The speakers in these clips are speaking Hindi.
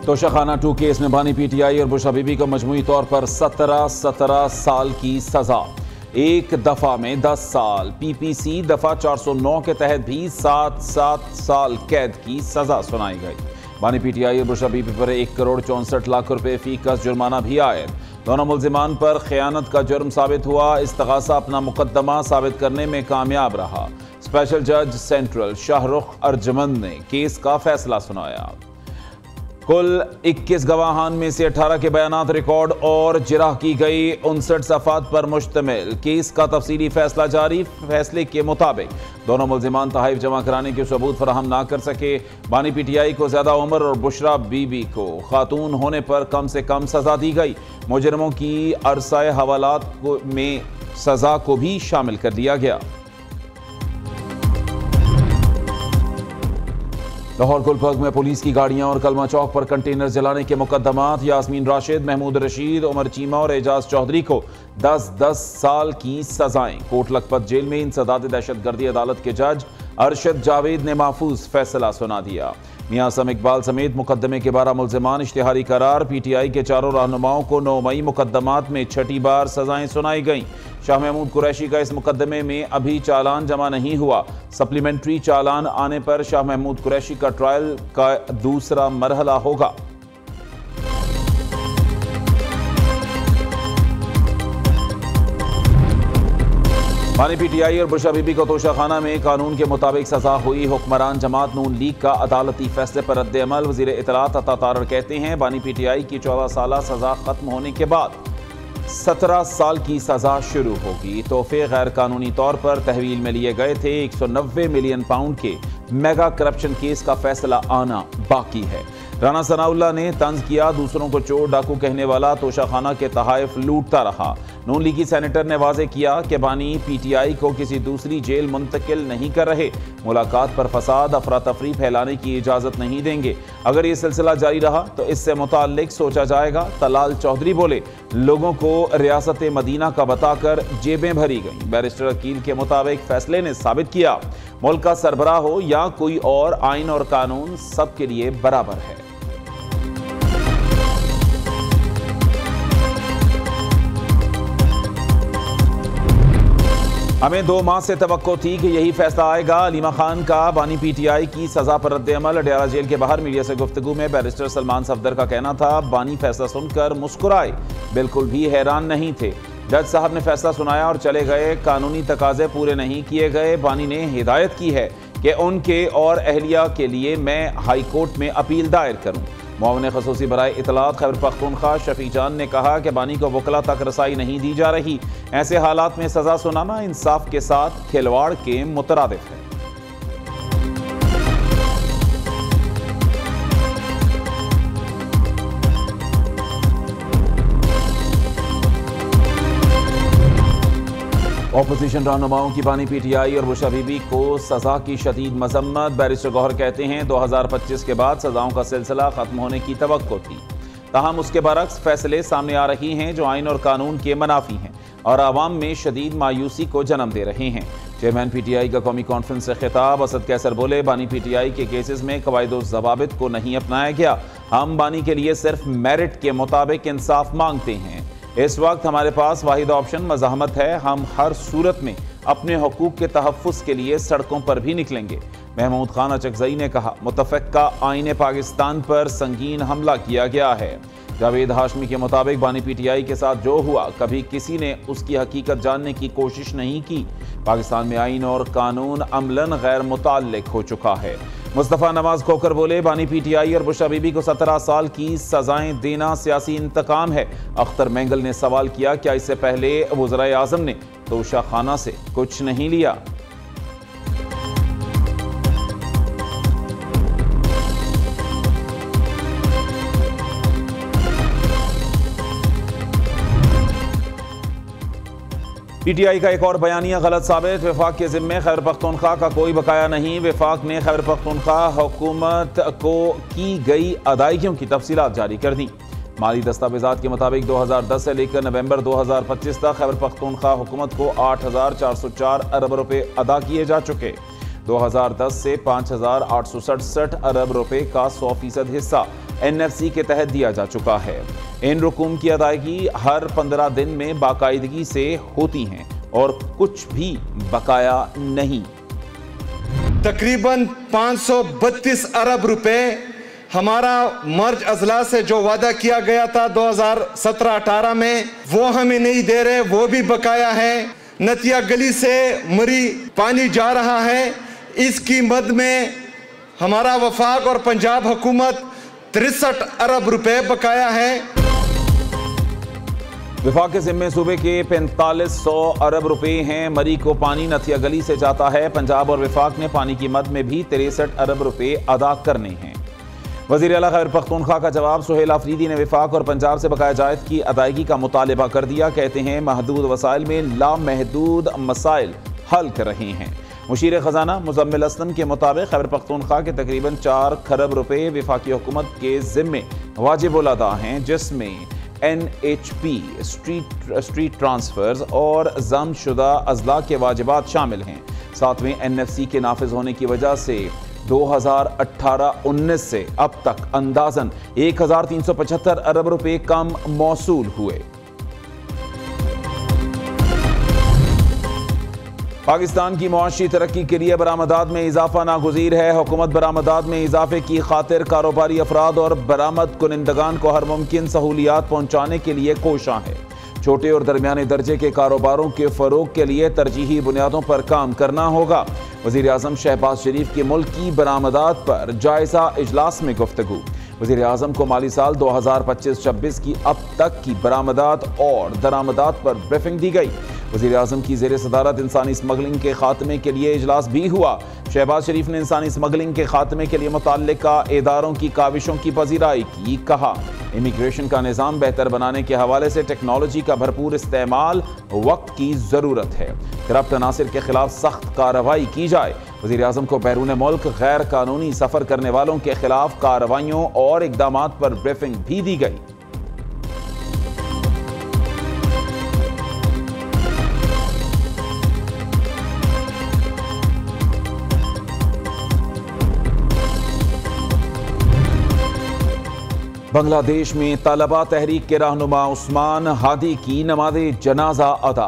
तोशाखाना 2 केस में बानी पीटीआई और बुशरा बीबी को मजमूई तौर पर 17 साल की सजा, एक दफा में 10 साल, पीपीसी दफा 409 के तहत भी 7 साल कैद की सजा सुनाई गई। बानी पीटीआई और बुशरा बीबी पर 1 करोड़ 64 लाख रुपए फी का जुर्माना भी आयद। दोनों मुल्जिमान पर खयानत का जुर्म साबित हुआ। इस्तगासा अपना मुकदमा साबित करने में कामयाब रहा। स्पेशल जज सेंट्रल शाहरुख अर्जमंद ने केस का फैसला सुनाया। कुल 21 गवाहान में से 18 के बयानात रिकॉर्ड और जिरह की गई 59 सफ़ात पर मुश्तमिल केस का तफसीली फैसला जारी। फैसले के मुताबिक दोनों मुल्जिमान तहाइफ जमा कराने के सबूत फराहम ना कर सके। बानी पीटीआई को ज़्यादा उम्र और बुशरा बीबी को खातून होने पर कम से कम सजा दी गई। मुजरिमों की अरसाए हवालात में सजा को भी शामिल कर दिया गया। लाहौर गुलबर्ग में पुलिस की गाड़ियां और कलमा चौक पर कंटेनर जलाने के मुकदमात। यास्मीन राशिद, महमूद रशीद, उमर चीमा और एजाज चौधरी को 10-10 साल की सजाएं। कोट लखपत जेल में इंसदाद दहशतगर्दी अदालत के जज अरशद जावेद ने महफूज फैसला सुना दिया। मियां असम इकबाल समेत मुकदमे के 12 मुल्जिमान इश्तिहारी करार। पीटीआई के 4 रहनुमाओं को 9 मई मुकदमात में 6ठी बार सजाएं सुनाई गईं। शाह महमूद कुरैशी का इस मुकदमे में अभी चालान जमा नहीं हुआ। सप्लीमेंट्री चालान आने पर शाह महमूद कुरैशी का ट्रायल का दूसरा मरहला होगा। बानी पीटीआई और बुशरा बीबी को तोशाखाना में कानून के मुताबिक सजा हुई। हुक्मरान जमात नून लीग का अदालती फैसले पर रद्द अमल। वजीर इत्तलात अता तारड़ कहते हैं बानी पीटीआई की 14 साल सजा खत्म होने के बाद 17 साल की सजा शुरू होगी। तोहफे गैर कानूनी तौर पर तहवील में लिए गए थे। 190 मिलियन पाउंड के मेगा करप्शन केस का फैसला आना बाकी है। राना सनाउल्लाह ने तंज किया, दूसरों को चोर डाकू कहने वाला तोशाखाना के तहाइफ लूटता रहा। नून लीगी सेनेटर ने वाजे किया कि बानी पीटीआई को किसी दूसरी जेल मुंतकिल नहीं कर रहे। मुलाकात पर फसाद अफरा तफरी फैलाने की इजाजत नहीं देंगे। अगर ये सिलसिला जारी रहा तो इससे मुताल्लिक सोचा जाएगा। तलाल चौधरी बोले, लोगों को रियासत मदीना का बताकर जेबें भरी गईं। बैरिस्टर अकील के मुताबिक फैसले ने साबित किया मुल्क का सरबराह हो या कोई और, आइन और कानून सबके लिए बराबर है। हमें 2 माह से तवक्को थी कि यही फैसला आएगा। अलीमा खान का बानी पीटीआई की सजा पर रद्द अमल। अडयाला जेल के बाहर मीडिया से गुफ्तगू में बैरिस्टर सलमान सफदर का कहना था, बानी फैसला सुनकर मुस्कुराए, बिल्कुल भी हैरान नहीं थे। जज साहब ने फैसला सुनाया और चले गए। कानूनी तकाजे पूरे नहीं किए गए। बानी ने हिदायत की है कि उनके और अहलिया के लिए मैं हाई कोर्ट में अपील दायर करूं। मुआविन खसूसी बराए इतलात खैबर पख्तूनख्वा शफी जान ने कहा कि बानी को वकला तक रसाई नहीं दी जा रही। ऐसे हालात में सजा सुनाना इंसाफ के साथ खिलवाड़ के मुतरादिफ है। ऑपोजिशन रहनुमाओं की बानी पीटीआई और बुशरा बीबी को सजा की शदीद मजम्मत। बैरिस्टर गौहर कहते हैं 2025 के बाद सजाओं का सिलसिला खत्म होने की तवक्को थी, ताहम उसके बरक्स फैसले सामने आ रही हैं जो आइन और कानून के मनाफी हैं और आवाम में शदीद मायूसी को जन्म दे रहे हैं। चेयरमैन पीटीआई का कौमी कॉन्फ्रेंस से खिताब। असद कैसर बोले, बानी पीटीआई के केसेस में कवायद ज़वाबित को नहीं अपनाया गया। हम बानी के लिए सिर्फ मेरिट के मुताबिक इंसाफ मांगते हैं। इस वक्त हमारे पास वाहिद ऑप्शन मज़ाहमत है। हम हर सूरत में अपने हकूक़ के तहफ़्फ़ुज़ के लिए सड़कों पर भी निकलेंगे। महमूद खान अचकज़ई ने कहा, मुतफ़क्का आईन पाकिस्तान पर संगीन हमला किया गया है। जावेद हाशमी के मुताबिक बानी पीटीआई के साथ जो हुआ कभी किसी ने उसकी हकीकत जानने की कोशिश नहीं की। पाकिस्तान में आइन और कानून अमलन गैर मुताल्लिक हो चुका है। मुस्तफ़ा नवाज खोकर बोले, बानी पीटीआई और बुशरा बीबी को 17 साल की सजाएं देना सियासी इंतकाम है। अख्तर मेंगल ने सवाल किया, क्या इससे पहले वज़राए आज़म ने तोशाखाना से कुछ नहीं लिया? पीटीआई का एक और बयानिया गलत साबित। वफाक के जिम्मे खैबर पख्तूनख्वा का कोई बकाया नहीं। वफाक ने खैबर पख्तूनख्वा हुकूमत को की गई अदायगियों की तफसीलात जारी कर दी। माली दस्तावेजात के मुताबिक 2010 से लेकर नवंबर 2025 तक खैबर पख्तूनख्वा हुकूमत को 8,404 अरब रुपए अदा किए जा चुके। 2010 से 5,867 अरब रुपए का 100% हिस्सा NFC के तहत दिया जा चुका है। इन रकूम की अदायगी हर 15 दिन में बाकायदगी से होती हैं और कुछ भी बकाया नहीं। तकरीबन 532 अरब रुपए हमारा मर्ज अजला से जो वादा किया गया था 2017-18 में, वो हमें नहीं दे रहे, वो भी बकाया है। नतिया गली से मरी पानी जा रहा है, इसकी मद में हमारा वफाक और पंजाब हुकूमत 63 अरब रुपए बकाया है। विफाक के जिम्मे सूबे के 4500 अरब रुपए हैं। मरी को पानी नथिया गली से जाता है। पंजाब और विफाक ने पानी की मद में भी 63 अरब रुपए अदा करने हैं। वज़ीर आला खैबर पख्तूनख्वा का जवाब। सुहेल आफरीदी ने विफाक और पंजाब से बकाया जायद की अदायगी का मुतालबा कर दिया। कहते हैं महदूद वसाइल में लामहदूद मसाइल हल कर रहे हैं। मुशीर खजाना मुजम्मिल असलम के मुताबिक खैबर पख्तूनख्वा के तकरीबन 4 खरब रुपए विफाकी हुकूमत के जिम्मे वाजिबुल अदा हैं, जिसमें NHP स्ट्रीट ट्रांसफर्स और जमशुदा अजला के वाजिबात शामिल हैं। साथ में NFC के नाफिज होने की वजह से 2018-19 से अब तक अंदाजन 1375 अरब रुपए कम मौसूल हुए। पाकिस्तान की मुआशी तरक्की के लिए बरामदात में इजाफा नागुज़ीर है। हुकूमत बरामदात में इजाफे की खातिर कारोबारी अफराद और बरामद कुनिंदगान को हर मुमकिन सहूलियात पहुँचाने के लिए कोशां है। छोटे और दरमियाने दर्जे के कारोबारों के फ़रोग के लिए तरजीही बुनियादों पर काम करना होगा। वज़ीर आज़म शहबाज शरीफ की मुल्की बरामदात पर जायज़ा इजलास में गुफ्तगू। वज़ीर आज़म को माली साल 2025-26 की अब तक की बरामदात और दरामदात पर ब्रीफिंग दी गई। वज़ीर आज़म की ज़ेर सदारत इंसानी स्मगलिंग के खात्मे के लिए इजलास भी हुआ। शहबाज शरीफ ने इंसानी स्मगलिंग के खात्मे के लिए मुतल्लिका इदारों की काविशों की पजीराई की। कहा इमिग्रेशन का निज़ाम बेहतर बनाने के हवाले से टेक्नोलॉजी का भरपूर इस्तेमाल वक्त की ज़रूरत है। करप्ट अनासिर के खिलाफ सख्त कार्रवाई की जाए। वज़ीर आज़म को बैरून मुल्क गैर कानूनी सफ़र करने वालों के खिलाफ कार्रवाइयों और इक़दामात पर ब्रीफिंग भी दी गई। बांग्लादेश में तलबा तहरीक के रहनुमा उस्मान हादी की नमाज़े जनाजा अदा।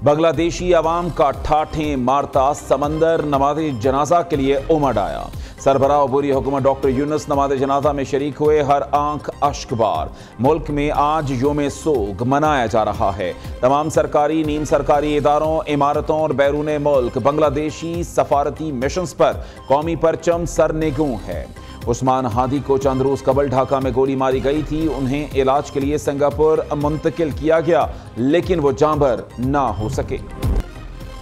बांग्लादेशी अवाम का ठाठें मारता समंदर नमाज़े जनाजा के लिए उमड़ आया। सरबराह अबूरी हुकूमत डॉक्टर यूनुस नमाज़े जनाजा में शरीक हुए। हर आंख अश्कबार। मुल्क में आज योम सोग मनाया जा रहा है। तमाम सरकारी नीम सरकारी इदारों, इमारतों और बैरून मुल्क बांग्लादेशी सफारती मिशंस पर कौमी परचम सरनेगू है। उस्मान हादी को चंद रोज कबल ढाका में गोली मारी गई थी। उन्हें इलाज के लिए सिंगापुर मुंतकिल किया गया, लेकिन वो जांबर ना हो सके।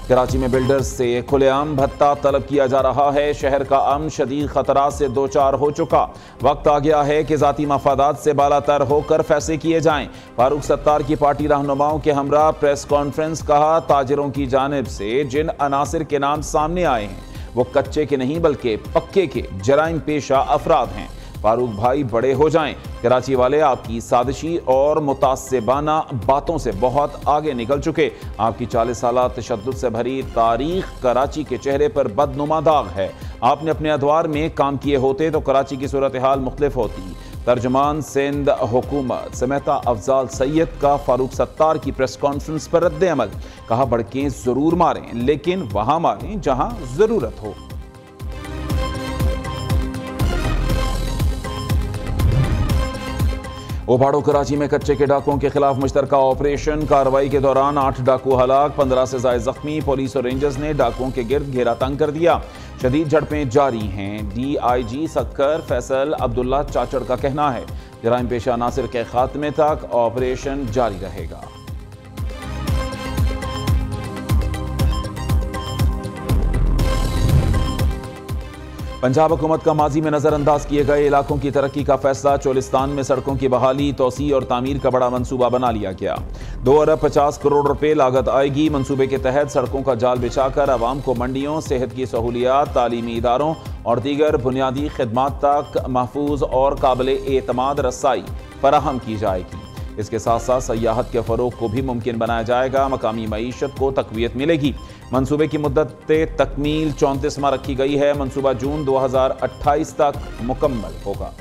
कराची में बिल्डर्स से खुलेआम भत्ता तलब किया जा रहा है। शहर का अमन शदीद खतरात से दो चार हो चुका। वक्त आ गया है कि जाती मफादात से बालातर होकर फैसले किए जाएं। फारूक सत्तार की पार्टी रहनुमाओं के हमरा प्रेस कॉन्फ्रेंस। कहा ताजिरों की जानिब से जिन अनासिर के नाम सामने आए हैं वो कच्चे के नहीं बल्कि पक्के के जराइम पेशा अफराद हैं। फारूक भाई बड़े हो जाएं। कराची वाले आपकी साजिशी और मुतासिबाना बातों से बहुत आगे निकल चुके। आपकी 40 साल तशद्दुद से भरी तारीख कराची के चेहरे पर बदनुमा दाग है। आपने अपने अदवार में काम किए होते तो कराची की सूरत हाल मुख्तलिफ होती। तर्जुमान सिंध हुकूमत समेता अफजाल सैयद का फारूक सत्तार की प्रेस कॉन्फ्रेंस पर रद्द अमल। कहा भड़कें जरूर मारें, लेकिन वहां मारें जहां जरूरत हो। ओबाड़ो कराची में कच्चे के डाकुओं के खिलाफ मुश्तरका ऑपरेशन। कार्रवाई के दौरान 8 डाकू हलाक, 15 से ज्यादा जख्मी। पुलिस और रेंजर्स ने डाकुओं के गिर्द घेरा तंग कर दिया। शदीद झड़पें जारी हैं। DIG सक्कर फैसल अब्दुल्ला चाचड़ का कहना है जराइम पेशा नासिर के खात्मे तक ऑपरेशन जारी रहेगा। पंजाब हुकूमत का माजी में नजरअंदाज किए गए इलाकों की तरक्की का फैसला। चोलिस्तान में सड़कों की बहाली, तोसी और तामीर का बड़ा मंसूबा बना लिया गया। 2 अरब 50 करोड़ रुपए लागत आएगी। मंसूबे के तहत सड़कों का जाल बिछाकर आवाम को मंडियों, सेहत की सहूलियात, तालीमी इदारों और दीगर बुनियादी खिदमात तक महफूज और काबिल एतमाद रसाई फराहम की जाएगी। इसके साथ साथ सयाहत के फ़रोग को भी मुमकिन बनाया जाएगा। मकामी मईशत को तक़वियत मिलेगी। मंसूबे की मुद्दत तकमील 34 माह रखी गई है। मंसूबा जून 2028 तक मुकम्मल होगा।